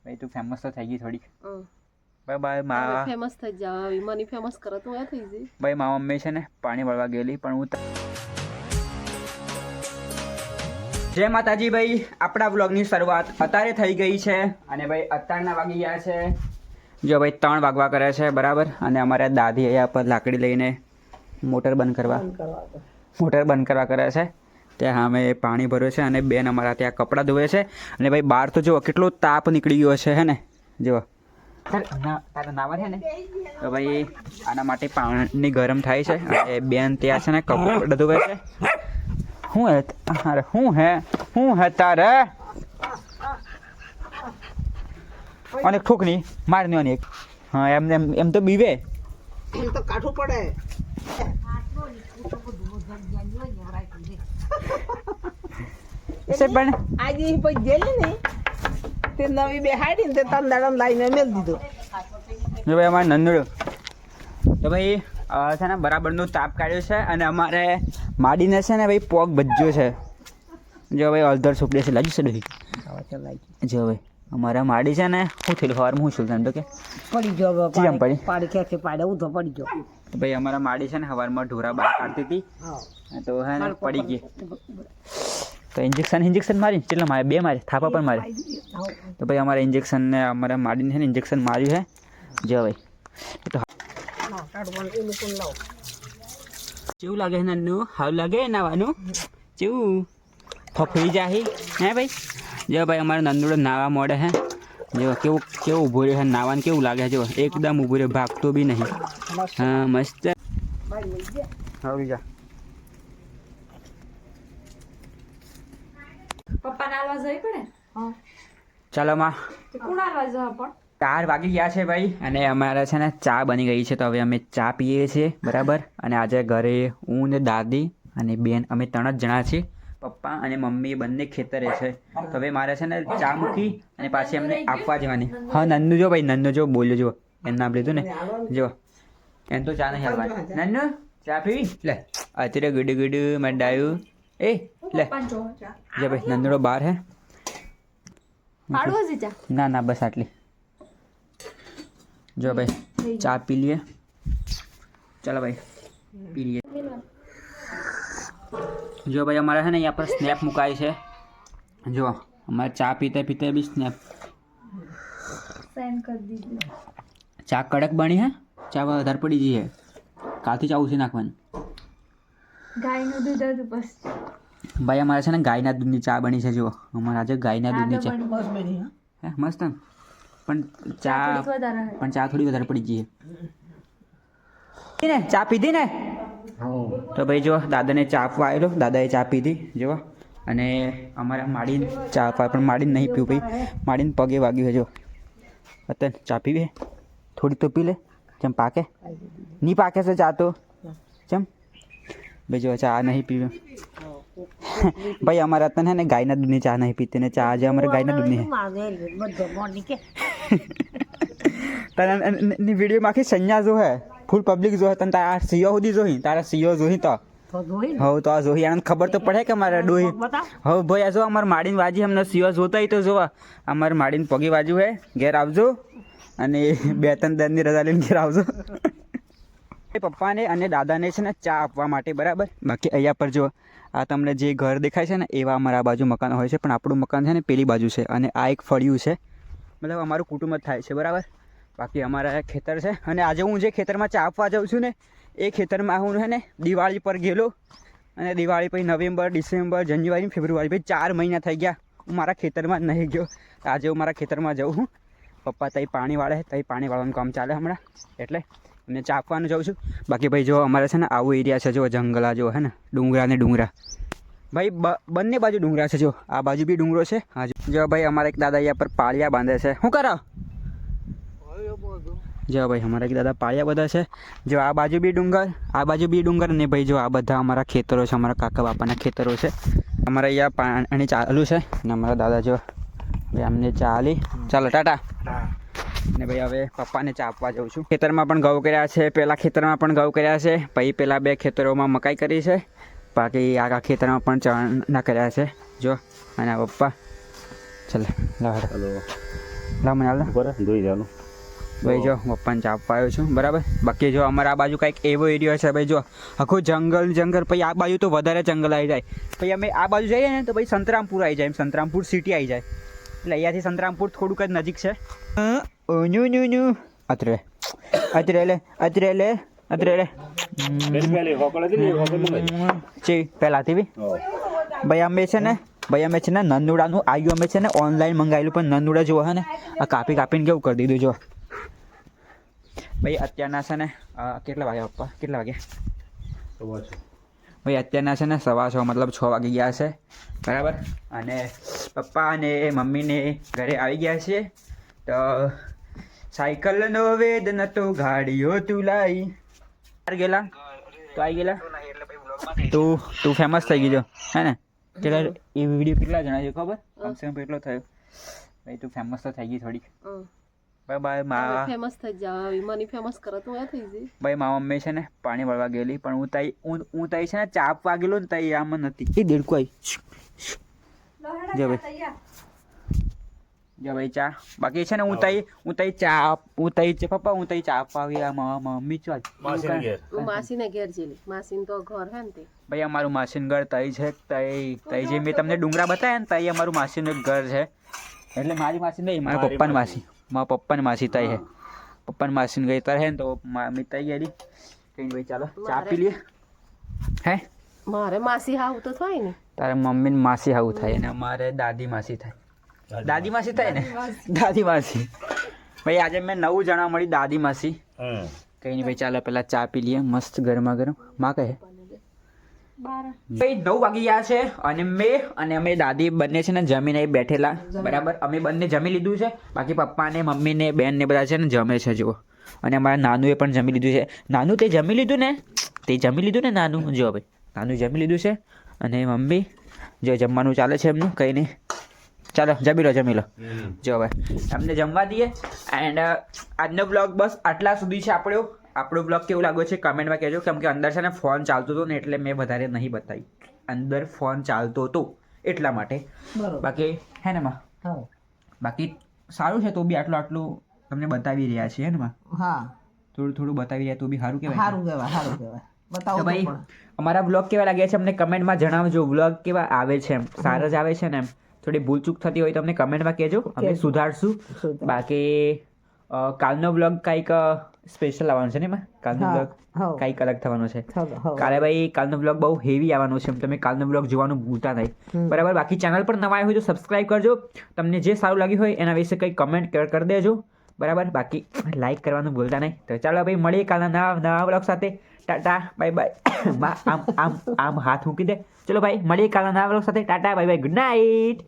ભાઈ તું ફેમસ તો થઈ ગઈ થોડીક. ભાઈ ભાઈ મા ફેમસ થઈ જાવ મને ફેમસ કરો તો થઈ જઈ. ભાઈ મારા મમ્મી છે ને પાણી ભરવા ગયેલી પણ હું જય માતાજી ભાઈ. આપણા વ્લોગની શરૂઆત અત્યારે થઈ ગઈ છે અને ભાઈ અત્યારના વાગી ગયા છે જો ભાઈ 3 વાગવા કરે છે બરાબર. અને અમારા દાદી અહીંયા પર લાકડી લઈને મોટર બંધ કરવા કરે છે. ત્યાં અમે પાણી ભર્યું છે અને બેન અમારા ત્યાં કપડાં ધોવે છે. અને ભાઈ બહાર તો જુઓ કેટલો તાપ નીકળી ગયો છે હે ને. જુઓ તારા નાવા છે ને તો ભાઈ આના માટે પાણી ગરમ થાય છે. અને બેન ત્યાં છે ને કપડાં ધોવે છે. શું હે અરે શું હે તારે અને ઠોકની મારની અને એક હા એમ તો બીવે એમ તો કાઠું પડે. પણ આજે પછી ગયેલી ને તે નવી બેહાડી ને તે તંદાડમ લાઈને મેલ દીધો. જો ભાઈ અમારે નંદડો તો ભાઈ છે ને બરાબરનું તાપ કાઢ્યું છે. અને અમારે માડીને છે ને ભાઈ પોગ ભજ્યો છે. જો ભાઈ અડધર સુપડે છે લાગી છે ડોહી. જો ભાઈ અમારા માડી છે ને શું થયેલું સવારમાં હું છું તો કે પડી ગયો ચીમ પડી પાડી ખેંચે પાડે ઉધો પડી ગયો. તો ભાઈ અમારા માડી છે ને સવારમાં ઢોરા બહાર કાઢતી હતી તો હે ને પડી ગઈ. તો ઇન્જેક્શન મારી કેટલા મારે 2 મારે થાપા પણ મારે. તો ભાઈ અમારે ઇન્જેક્શન ને અમારા માડીને છે ને ઇન્જેક્શન માર્યું છે. જો ભાઈ તો કેવું લાગે નાનું હાવ લાગે નાવાનું કેવું ફફડી જાય હે ભાઈ. જો ભાઈ અમારે નંદુડો નાવા મોડે હે. જો કેવું ઊભું રહ્યો છે નાવાનું કેવું લાગે જો એકદમ ઊભું રહ્યો ભાગતો બી નહીં. હા મસ્ત આવી જા. પપ્પા ના આલવા જઈ પડે. ચાલો માં કોણ આલવા જવા પણ 4 વાગી ગયા છે ભાઈ. અને અમારે છે ને ચા બની ગઈ છે તો હવે અમે ચા પીએ છીએ બરાબર. અને આજે ઘરે હું ને દાદી અને બેન અમે 3 જ જણા છીએ. પપ્પા અને મમ્મી બંને ખેતરે છે તો હવે મારે છે ને ચા મૂકી અને પાછી એમને આપવા જવાની. હા નન્નુ જો ભાઈ નન્નુ જો બોલ્યો જો એનું નામ લીધું ને જો એમ તો ચા નહીં હાલવાની. નન્નુ ચા પીવી લે અત્યારે ગુડ મંડાયું એ લે જો ભાઈ નન્નુડો બહાર હે. ના બસ આટલી. જો ભાઈ ચા પી લઈએ. ચાલો ભાઈ પી લઈએ. જો ભાઈ અમારે છે ને અહીંયા પર સ્નેપ મુકાય છે. જો અમારે ચા પીતે બી સ્નેપ સેન્ડ કરી દીધું. ચા કડક બની હે. ચા વધારે પડી ગઈ હે. કાલથી ચા ઉછી નાખવાની. ગાયનું દૂધ હતું બસ ભાઈ અમારે છે ને ગાયના દૂધની ચા બની છે. જુઓ અમારે આજે ગાયના દૂધની ચા હે મસ્ત પણ ચા થોડી વધારે પડી ગઈ ને. ચા પીધી ને તો ભાઈ જો દાદાને ચા આપવા આવેલો. દાદાએ ચા પીધી જો. અને અમારા માડીને ચા આપવા પણ માડીને નહીં પીવું ભાઈ. માડીને પગે વાગ્યું છે જો. અત્યારે ચા પીવી થોડી તો પી લે. જેમ પાકે નહીં પાકે છે ચા તો ચમ ભાઈ જો ચા નહીં પીવી. ભાઈ અમારે અત્યારે ને ગાયના દૂધની ચા નહીં પીતી ને ચા આજે અમારે ગાયના દૂધની તને વિડીયોમાં આખી સંજ્ઞા જો હે ફૂલ પબ્લિક જો હે તને તારા સીઓ સુધી જોઈ તારા સીઓ જોઈ તો હવ તો આ જોઈ એને ખબર તો પડે કે અમારે ડોહી હવ ભાઈ આ જો અમારે માડીને વાજી અમને સીઓ જોતા તો જોવા અમારે માડીને પગી વાજ્યું હે. ઘેર આવજો અને 2-3 દરની રજા લઈને ઘેર આવજો. પપ્પાને અને દાદાને છે ને ચા આપવા માટે બરાબર. બાકી અહીંયા પર જો આ તમને જે ઘર દેખાય છે ને એવા અમારા બાજુ મકાન હોય છે પણ આપણું મકાન છે ને પેલી બાજુ છે. અને આ એક ફળિયું છે મતલબ અમારું કુટુંબ જ થાય છે બરાબર. બાકી અમારા ખેતર છે. અને આજે હું જે ખેતરમાં ચા આપવા જાઉં છું ને એ ખેતરમાં હું છે ને દિવાળી પર ગયેલો. અને દિવાળી પછી નવેમ્બર ડિસેમ્બર જાન્યુઆરી ફેબ્રુઆરી પછી 4 મહિના થઈ ગયા હું મારા ખેતરમાં જ નહીં ગયો. આજે હું મારા ખેતરમાં જાઉં છું. પપ્પા તઈ પાણી વાળે તઈ પાણી વાળવાનું કામ ચાલે હમણાં એટલે અને ચા આપવાનું જાઉં છું. બાકી ભાઈ જો અમારે છે ને આવું એરિયા છે જો જંગલા જો હે ને ડુંગરા ને ડુંગરા ભાઈ બંને બાજુ ડુંગરા છે. જો આ બાજુ બી ડુંગરો છે. હા જો ભાઈ અમારા એક દાદા અહીંયા પર પાળિયા બાંધે છે. શું કરો જો ભાઈ અમારા એક દાદા પાળિયા બધા છે. જો આ બાજુ બી ડુંગર ને ભાઈ જો આ બધા અમારા ખેતરો છે. અમારા કાકા બાપાના ખેતરો છે. અમારા અહીંયા પાણી ચાલુ છે અને અમારા દાદા જો ભાઈ અમને ચાલી ચાલો ટાટા. ને ભાઈ હવે પપ્પાને ચા આપવા જાઉં છું. ખેતરમાં પણ ઘઉં કર્યા છે. પેલા ખેતરમાં પણ ઘઉં કર્યા છે. પછી પેલા 2 ખેતરોમાં મકાઈ કરી છે. બાકી આખા ખેતરમાં પણ ચણા કર્યા છે જો. અને પપ્પા ચાલો લાડ લાવ મને હાલ બરાબર ધોઈ જવાનું. ભાઈ જો પપ્પાને ચા આપવા આવ્યો છું બરાબર. બાકી જો અમારા આ બાજુ કંઈક એવો એરિયો છે ભાઈ, જો આખું જંગલ પછી આ બાજુ તો વધારે જંગલ આવી જાય. પછી અમે આ બાજુ જઈએ ને તો પછી સંતરામપુર આવી જાય, એમ સંતરામપુર સિટી આવી જાય. એટલે અહીંયાથી સંતરામપુર થોડુંક જ નજીક છે. અત્રે પહેલાંથી બી ભાઈ અમે છે ને નંદુડાનું આવ્યું, અમે છે ને ઓનલાઈન મંગાવેલું, પણ નંદુડા જો હે ને આ કાપીને કેવું કરી દીધું જો. ભાઈ અત્યારના છે ને કેટલા વાગ્યા પપ્પા, કેટલા વાગ્યા? ભાઈ અત્યારના છે ને 6:15 મતલબ 6 વાગી ગયા છે બરાબર. અને પપ્પા અને મમ્મીને ઘરે આવી ગયા છે. તો સાયકલનો વેદ નતો ગાડીઓ તું લાઈ ગયેલા તો આવી ગયેલા તું ફેમસ થઈ ગઈ જો હે ને. કેટલા એ વિડીયો કેટલા જણા છે ખબર? કમસે કમ કેટલો થયો ભાઈ? તું ફેમસ તો થઈ ગઈ થોડીક. બાય બાય મા ફેમસ થઈ જાવ મની ફેમસ કરો તો થઈ જઈ. ભાઈ મારા મમ્મી છે ને પાણી વળવા ગયેલી, પણ હું તઈ છે ને ચા આપવા ગયેલો ને તઈ આમ નથી. એ દેડકો આવી જો ભાઈ ચા. બાકી છે ને હું તઈ પપ્પા હું તઈ ચા આપવા આવી મમ્મી ચો માસીને ઘેર જેલી માસીન તો ઘર હે ને તે. ભાઈ અમારું માસીનું ઘર તઈ છે. તઈ જે મેં તમને ડુંગરા બતાવ્યા ને તઈ અમારું માસીનું એક ઘર છે. એટલે મારી માસી નહીં, મારા પપ્પાની માસી તઈ હે. પપ્પાની માસીને ગઈ તર હે ને તો મમ્મી તઈ ગયેલી. કઈ ભાઈ ચાલો ચા પી લઈએ. હે મારે માસી હાવ તો થાય ને, તારે મમ્મીને માસી હાવું થાય ને અમારે દાદી માસી થાય. દાદી માસી થાય ને દાદી માસી. ભાઈ આજે મેં 9 જણા મળી દાદી માસી. કઈ નહીં ભાઈ ચાલો પેલા ચા પી લઈએ મસ્ત ગરમા ગરમ. માં કહે ભાઈ 9 વાગી ગયા છે અને અમે દાદી બંને છે ને જમીને બેઠેલા બરાબર. અમે બંને જમી લીધું છે. બાકી પપ્પા ને મમ્મી ને બેન ને બધા છે ને જમે છે જુઓ. અને અમારા નાનુએ પણ જમી લીધું છે. નાનું તે જમી લીધું ને નાનું જો ભાઈ નાનું જમી લીધું છે. અને મમ્મી જો જમવાનું ચાલે છે એમનું. કંઈ નહીં ચાલો જમી લો જો ભાઈ અમને જમવા દઈએ. એન્ડ આજનો બ્લોગ બસ આટલા સુધી છે. આપણો બ્લોગ કેવું લાગ્યો છે કમેન્ટમાં કહેજો. કેમ કે અંદર છે ને ફોન ચાલતો હતો ને એટલે મેં વધારે નહીં બતાવી. અંદર ફોન ચાલતો હતો એટલા માટે. બાકી હે ને માં બાકી સારું છે તો બી આટલું તમને બતાવી રહ્યા છીએ ને માં. હા થોડું બતાવી રહ્યા તો બી સારું કહેવાય. સારું કહેવાય બતાવો તો ભાઈ અમારા બ્લોગ કેવા લાગ્યા છે અમને કમેન્ટમાં જણાવજો. બ્લોગ કેવા આવે છે એમ સારા જ આવે છે ને એમ. થોડી ભૂલચૂક થતી હોય તો અમને કમેન્ટમાં કહેજો, અમે સુધારશું. બાકી કાલનો બ્લોગ કંઈક સ્પેશિયલ આવવાનો છે ને એમાં. કાલનો બ્લોગ કંઈક અલગ થવાનો છે કાલે ભાઈ. કાલનો બ્લોગ બહુ હેવી આવવાનો છે. તમે કાલનો બ્લોગ જોવાનું ભૂલતા નહીં બરાબર. બાકી ચેનલ પર નવા આવ્યા હોય તો સબસ્ક્રાઈબ કરજો. તમને જે સારું લાગ્યું હોય એના વિશે કંઈ કમેન્ટ કરી દેજો બરાબર. બાકી લાઈક કરવાનું ભૂલતા નહીં. તો ચાલો ભાઈ મળીએ કાલના નવા બ્લોગ સાથે. Tata bye bye. આમ હાથ મૂકી દે. ચલો ભાઈ મળીએ કાલના નવા બ્લોગ સાથે. Tata bye bye good night.